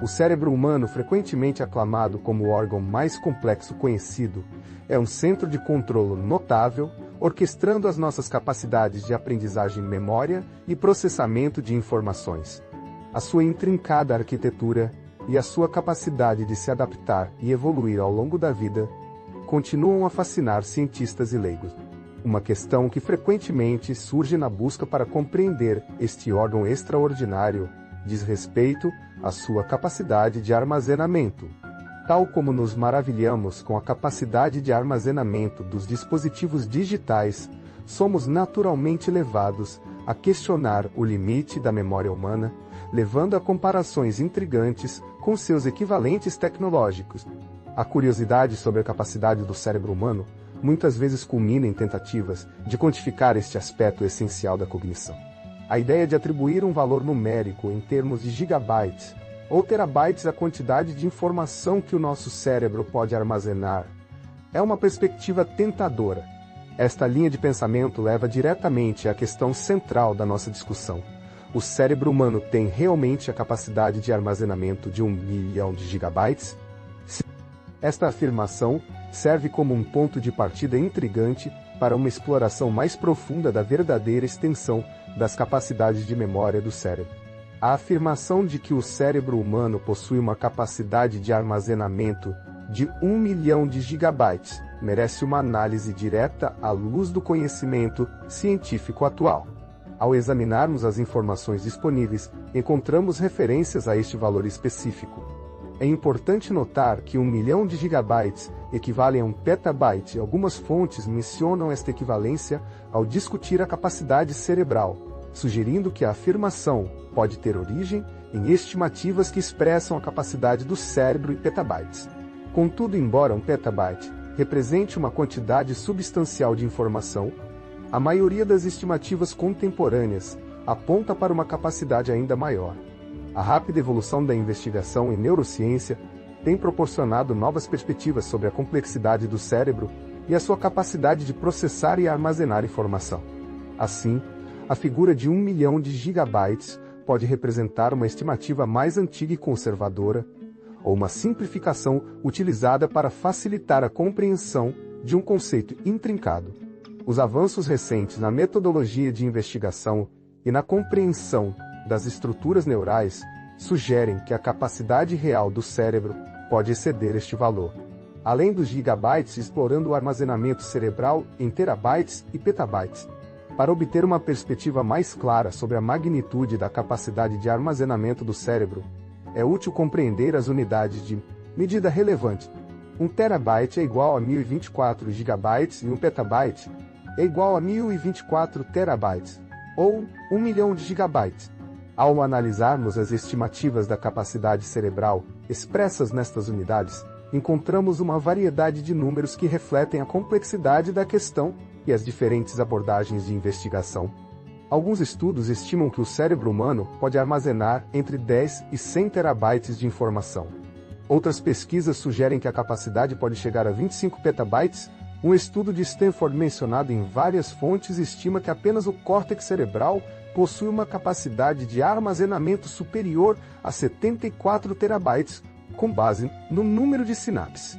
O cérebro humano, frequentemente aclamado como o órgão mais complexo conhecido, é um centro de controle notável, orquestrando as nossas capacidades de aprendizagem, memória e processamento de informações. A sua intrincada arquitetura e a sua capacidade de se adaptar e evoluir ao longo da vida continuam a fascinar cientistas e leigos. Uma questão que frequentemente surge na busca para compreender este órgão extraordinário diz respeito à sua capacidade de armazenamento. Tal como nos maravilhamos com a capacidade de armazenamento dos dispositivos digitais, somos naturalmente levados a questionar o limite da memória humana, levando a comparações intrigantes com seus equivalentes tecnológicos. A curiosidade sobre a capacidade do cérebro humano muitas vezes culmina em tentativas de quantificar este aspecto essencial da cognição. A ideia de atribuir um valor numérico em termos de gigabytes ou terabytes à quantidade de informação que o nosso cérebro pode armazenar é uma perspectiva tentadora. Esta linha de pensamento leva diretamente à questão central da nossa discussão. O cérebro humano tem realmente a capacidade de armazenamento de 1 milhão de gigabytes? Esta afirmação serve como um ponto de partida intrigante para uma exploração mais profunda da verdadeira extensão das capacidades de memória do cérebro. A afirmação de que o cérebro humano possui uma capacidade de armazenamento de 1 milhão de gigabytes merece uma análise direta à luz do conhecimento científico atual. Ao examinarmos as informações disponíveis, encontramos referências a este valor específico. É importante notar que 1 milhão de gigabytes equivale a 1 petabyte. Algumas fontes mencionam esta equivalência ao discutir a capacidade cerebral, sugerindo que a afirmação pode ter origem em estimativas que expressam a capacidade do cérebro em petabytes. Contudo, embora 1 petabyte represente uma quantidade substancial de informação, a maioria das estimativas contemporâneas aponta para uma capacidade ainda maior. A rápida evolução da investigação em neurociência tem proporcionado novas perspectivas sobre a complexidade do cérebro e a sua capacidade de processar e armazenar informação. Assim, a figura de 1 milhão de gigabytes pode representar uma estimativa mais antiga e conservadora, ou uma simplificação utilizada para facilitar a compreensão de um conceito intrincado. Os avanços recentes na metodologia de investigação e na compreensão das estruturas neurais sugerem que a capacidade real do cérebro pode exceder este valor. Além dos gigabytes, explorando o armazenamento cerebral em terabytes e petabytes. Para obter uma perspectiva mais clara sobre a magnitude da capacidade de armazenamento do cérebro, é útil compreender as unidades de medida relevante. 1 terabyte é igual a 1024 gigabytes e 1 petabyte é igual a 1024 terabytes, ou 1 milhão de gigabytes. Ao analisarmos as estimativas da capacidade cerebral expressas nestas unidades, encontramos uma variedade de números que refletem a complexidade da questão e as diferentes abordagens de investigação. Alguns estudos estimam que o cérebro humano pode armazenar entre 10 e 100 terabytes de informação. Outras pesquisas sugerem que a capacidade pode chegar a 25 petabytes. Um estudo de Stanford mencionado em várias fontes estima que apenas o córtex cerebral possui uma capacidade de armazenamento superior a 74 terabytes, com base no número de sinapses.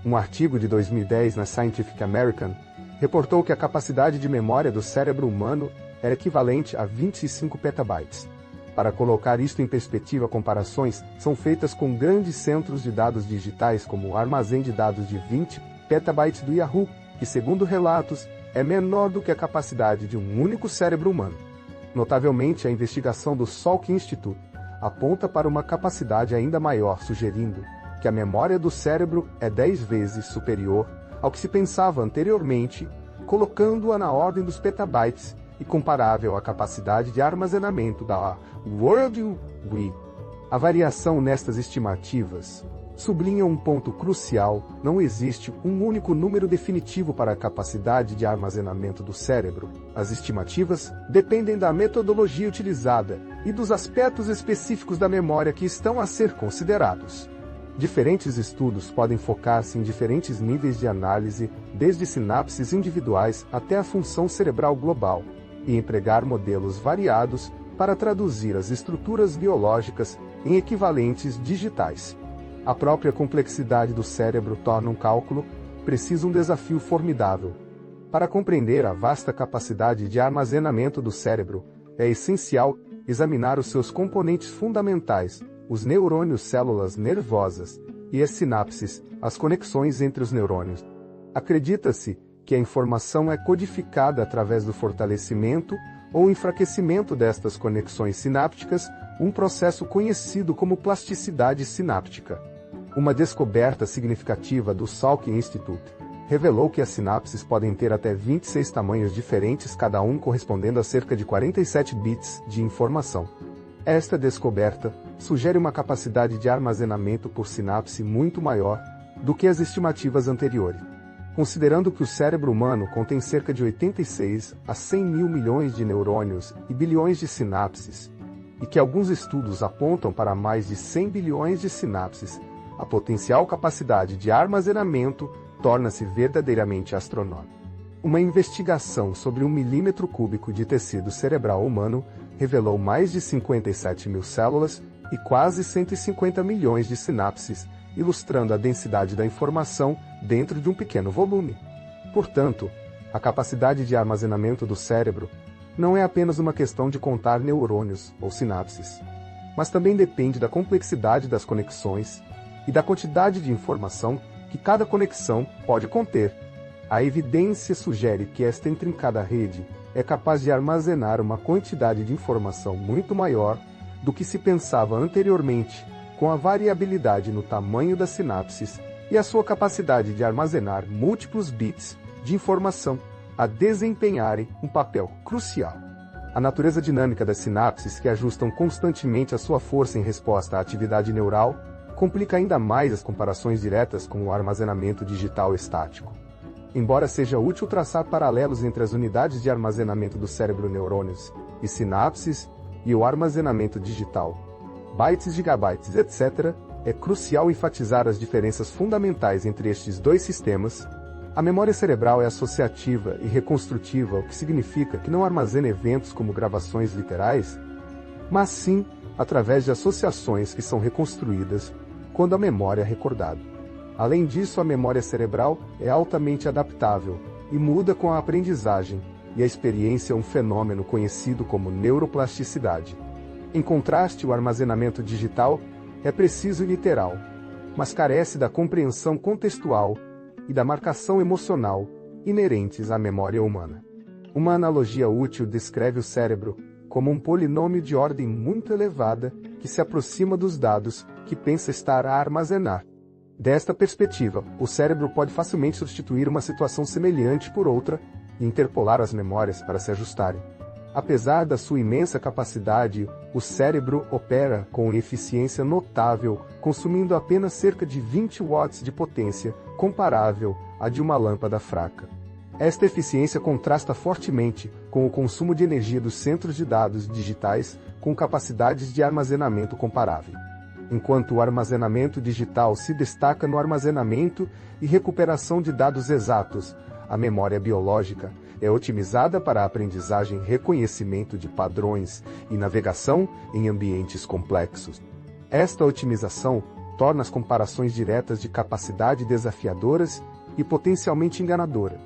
Um artigo de 2010 na Scientific American reportou que a capacidade de memória do cérebro humano era equivalente a 25 petabytes. Para colocar isto em perspectiva, comparações são feitas com grandes centros de dados digitais como o armazém de dados de 20 petabytes do Yahoo, que, segundo relatos, é menor do que a capacidade de um único cérebro humano. Notavelmente, a investigação do Salk Institute aponta para uma capacidade ainda maior, sugerindo que a memória do cérebro é 10 vezes superior ao que se pensava anteriormente, colocando-a na ordem dos petabytes e comparável à capacidade de armazenamento da World Wide. A variação nestas estimativas sublinha um ponto crucial: não existe um único número definitivo para a capacidade de armazenamento do cérebro. As estimativas dependem da metodologia utilizada e dos aspectos específicos da memória que estão a ser considerados. Diferentes estudos podem focar-se em diferentes níveis de análise, desde sinapses individuais até a função cerebral global, e empregar modelos variados para traduzir as estruturas biológicas em equivalentes digitais. A própria complexidade do cérebro torna um cálculo preciso um desafio formidável. Para compreender a vasta capacidade de armazenamento do cérebro, é essencial examinar os seus componentes fundamentais, os neurônios, células nervosas, e as sinapses, as conexões entre os neurônios. Acredita-se que a informação é codificada através do fortalecimento ou enfraquecimento destas conexões sinápticas, um processo conhecido como plasticidade sináptica. Uma descoberta significativa do Salk Institute revelou que as sinapses podem ter até 26 tamanhos diferentes, cada um correspondendo a cerca de 47 bits de informação. Esta descoberta sugere uma capacidade de armazenamento por sinapse muito maior do que as estimativas anteriores. Considerando que o cérebro humano contém cerca de 86 a 100 mil milhões de neurônios e bilhões de sinapses, e que alguns estudos apontam para mais de 100 bilhões de sinapses, a potencial capacidade de armazenamento torna-se verdadeiramente astronômica. Uma investigação sobre 1 milímetro cúbico de tecido cerebral humano revelou mais de 57 mil células e quase 150 milhões de sinapses, ilustrando a densidade da informação dentro de um pequeno volume. Portanto, a capacidade de armazenamento do cérebro não é apenas uma questão de contar neurônios ou sinapses, mas também depende da complexidade das conexões e da quantidade de informação que cada conexão pode conter. A evidência sugere que esta intrincada rede é capaz de armazenar uma quantidade de informação muito maior do que se pensava anteriormente, com a variabilidade no tamanho das sinapses e a sua capacidade de armazenar múltiplos bits de informação a desempenharem um papel crucial. A natureza dinâmica das sinapses, que ajustam constantemente a sua força em resposta à atividade neural, complica ainda mais as comparações diretas com o armazenamento digital estático. Embora seja útil traçar paralelos entre as unidades de armazenamento do cérebro, neurônios e sinapses, e o armazenamento digital, bytes, gigabytes, etc., é crucial enfatizar as diferenças fundamentais entre estes dois sistemas. A memória cerebral é associativa e reconstrutiva, o que significa que não armazena eventos como gravações literais, mas sim através de associações que são reconstruídas quando a memória é recordada. Além disso, a memória cerebral é altamente adaptável e muda com a aprendizagem, e a experiência é um fenômeno conhecido como neuroplasticidade. Em contraste, o armazenamento digital é preciso e literal, mas carece da compreensão contextual e da marcação emocional inerentes à memória humana. Uma analogia útil descreve o cérebro como um polinômio de ordem muito elevada que se aproxima dos dados que pensa estar a armazenar. Desta perspectiva, o cérebro pode facilmente substituir uma situação semelhante por outra e interpolar as memórias para se ajustarem. Apesar da sua imensa capacidade, o cérebro opera com eficiência notável, consumindo apenas cerca de 20 watts de potência, comparável à de uma lâmpada fraca. Esta eficiência contrasta fortemente com o consumo de energia dos centros de dados digitais com capacidades de armazenamento comparável. Enquanto o armazenamento digital se destaca no armazenamento e recuperação de dados exatos, a memória biológica é otimizada para a aprendizagem, reconhecimento de padrões e navegação em ambientes complexos. Esta otimização torna as comparações diretas de capacidade desafiadoras e potencialmente enganadoras.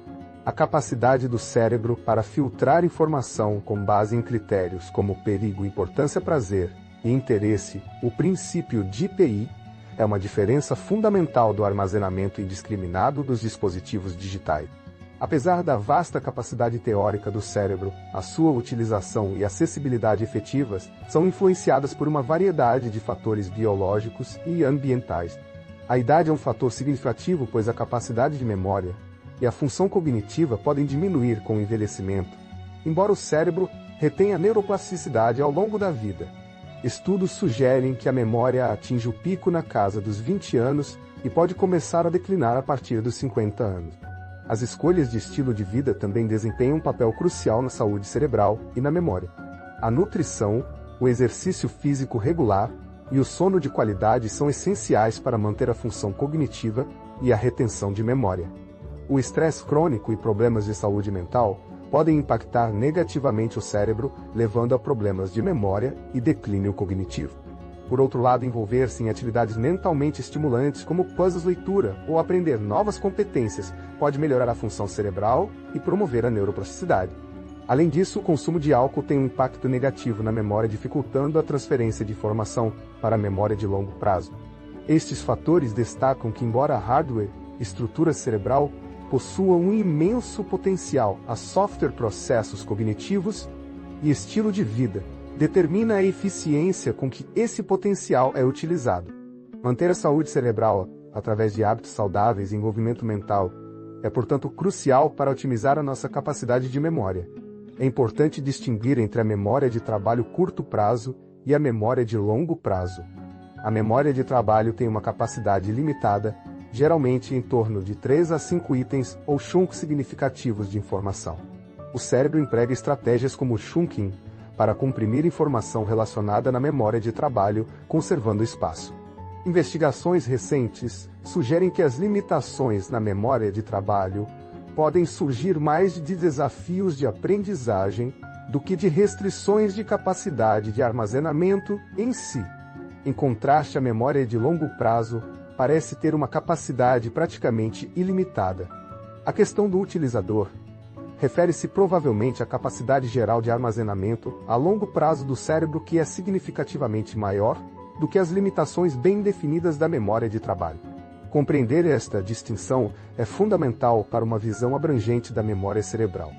A capacidade do cérebro para filtrar informação com base em critérios como perigo, importância, prazer e interesse, o princípio de IPI, é uma diferença fundamental do armazenamento indiscriminado dos dispositivos digitais. Apesar da vasta capacidade teórica do cérebro, a sua utilização e acessibilidade efetivas são influenciadas por uma variedade de fatores biológicos e ambientais. A idade é um fator significativo, pois a capacidade de memória e a função cognitiva podem diminuir com o envelhecimento, embora o cérebro retenha neuroplasticidade ao longo da vida. Estudos sugerem que a memória atinge o pico na casa dos 20 anos e pode começar a declinar a partir dos 50 anos. As escolhas de estilo de vida também desempenham um papel crucial na saúde cerebral e na memória. A nutrição, o exercício físico regular e o sono de qualidade são essenciais para manter a função cognitiva e a retenção de memória. O estresse crônico e problemas de saúde mental podem impactar negativamente o cérebro, levando a problemas de memória e declínio cognitivo. Por outro lado, envolver-se em atividades mentalmente estimulantes como puzzles, leitura ou aprender novas competências pode melhorar a função cerebral e promover a neuroplasticidade. Além disso, o consumo de álcool tem um impacto negativo na memória, dificultando a transferência de informação para a memória de longo prazo. Estes fatores destacam que, embora a hardware, estrutura cerebral, possua um imenso potencial, a software, processos cognitivos e estilo de vida determina a eficiência com que esse potencial é utilizado. Manter a saúde cerebral através de hábitos saudáveis e envolvimento mental é, portanto, crucial para otimizar a nossa capacidade de memória. É importante distinguir entre a memória de trabalho curto prazo e a memória de longo prazo. A memória de trabalho tem uma capacidade limitada, geralmente em torno de 3 a 5 itens ou chunks significativos de informação. O cérebro emprega estratégias como o chunking para comprimir informação relacionada na memória de trabalho, conservando espaço. Investigações recentes sugerem que as limitações na memória de trabalho podem surgir mais de desafios de aprendizagem do que de restrições de capacidade de armazenamento em si. Em contraste, a memória de longo prazo parece ter uma capacidade praticamente ilimitada. A questão do utilizador refere-se provavelmente à capacidade geral de armazenamento a longo prazo do cérebro, que é significativamente maior do que as limitações bem definidas da memória de trabalho. Compreender esta distinção é fundamental para uma visão abrangente da memória cerebral.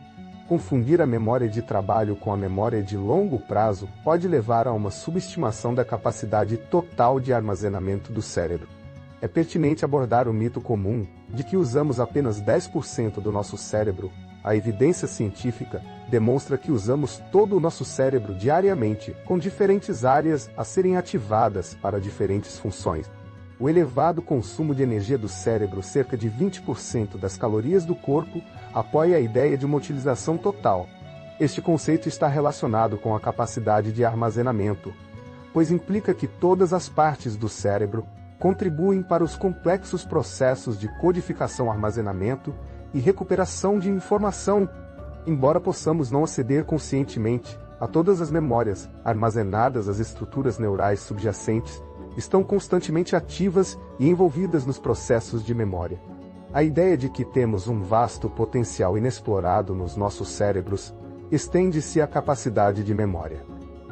Confundir a memória de trabalho com a memória de longo prazo pode levar a uma subestimação da capacidade total de armazenamento do cérebro. É pertinente abordar o mito comum de que usamos apenas 10% do nosso cérebro. A evidência científica demonstra que usamos todo o nosso cérebro diariamente, com diferentes áreas a serem ativadas para diferentes funções. O elevado consumo de energia do cérebro, cerca de 20% das calorias do corpo, apoia a ideia de uma utilização total. Este conceito está relacionado com a capacidade de armazenamento, pois implica que todas as partes do cérebro contribuem para os complexos processos de codificação, armazenamento e recuperação de informação. Embora possamos não aceder conscientemente a todas as memórias armazenadas, as estruturas neurais subjacentes estão constantemente ativas e envolvidas nos processos de memória. A ideia de que temos um vasto potencial inexplorado nos nossos cérebros estende-se à capacidade de memória.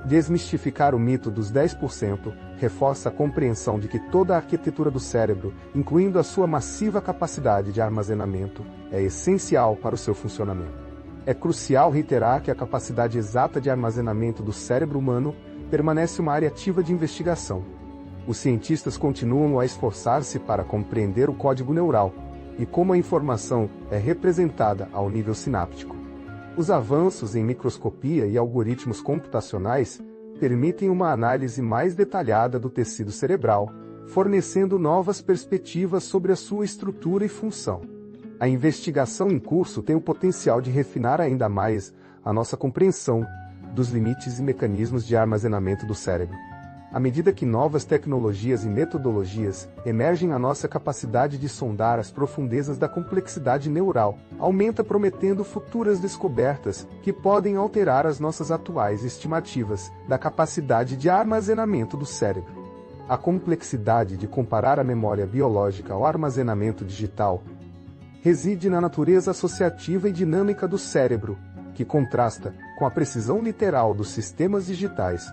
Desmistificar o mito dos 10% reforça a compreensão de que toda a arquitetura do cérebro, incluindo a sua massiva capacidade de armazenamento, é essencial para o seu funcionamento. É crucial reiterar que a capacidade exata de armazenamento do cérebro humano permanece uma área ativa de investigação. Os cientistas continuam a esforçar-se para compreender o código neural e como a informação é representada ao nível sináptico. Os avanços em microscopia e algoritmos computacionais permitem uma análise mais detalhada do tecido cerebral, fornecendo novas perspectivas sobre a sua estrutura e função. A investigação em curso tem o potencial de refinar ainda mais a nossa compreensão dos limites e mecanismos de armazenamento do cérebro. À medida que novas tecnologias e metodologias emergem, a nossa capacidade de sondar as profundezas da complexidade neural aumenta, prometendo futuras descobertas que podem alterar as nossas atuais estimativas da capacidade de armazenamento do cérebro. A complexidade de comparar a memória biológica ao armazenamento digital reside na natureza associativa e dinâmica do cérebro, que contrasta com a precisão literal dos sistemas digitais.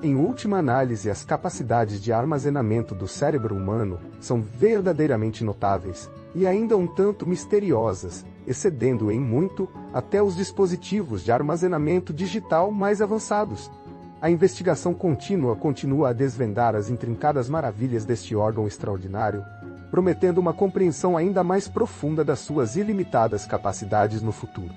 Em última análise, as capacidades de armazenamento do cérebro humano são verdadeiramente notáveis e ainda um tanto misteriosas, excedendo em muito até os dispositivos de armazenamento digital mais avançados. A investigação contínua continua a desvendar as intrincadas maravilhas deste órgão extraordinário, prometendo uma compreensão ainda mais profunda das suas ilimitadas capacidades no futuro.